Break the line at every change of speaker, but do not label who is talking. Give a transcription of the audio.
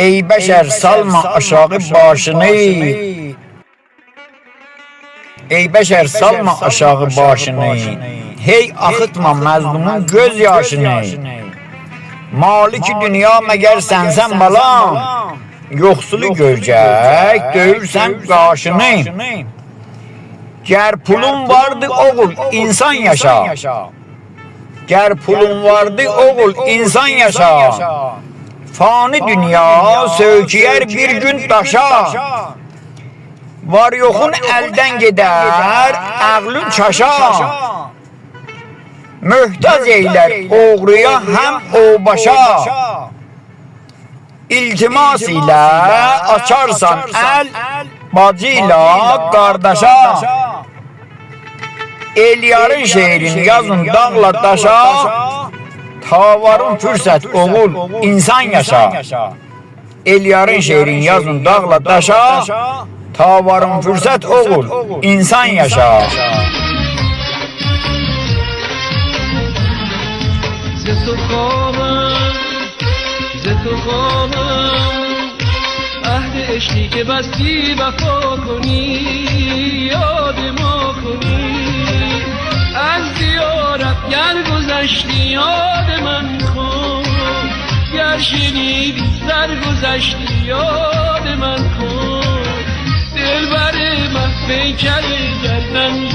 Ey beşer salma aşağı başını. Ey beşer salma aşağı başını. Hey akıtma mazlumun gözyaşını. Maliki dünya meğer sensen balam. Yoksulu görecek dövürsen karşını. Ger pulun vardı oğul insan yaşa. Ger pulun vardı oğul insan yaşa. Fani dünya söküyer bir gün taşa. Var yokun elden gider ağlın çaşa. Mühtaç eyler oğruya hem o başa. İltimas ile açarsan el bacıyla kardeşa. Elyarın şehrin yazın dağla taşa. Tavarın fürsət oğul insan yaşa. Elyarın şehrin yazın dağla taşa. Tavarın fürsət oğul insan yaşa.
تو خواهم عهد عشقی که بستی وفا کنی یاد ما کنی از زیارت گر گذشتی یاد من کن گر شنیدی سر گذشتی یاد من کن دلبر من پیکر گردن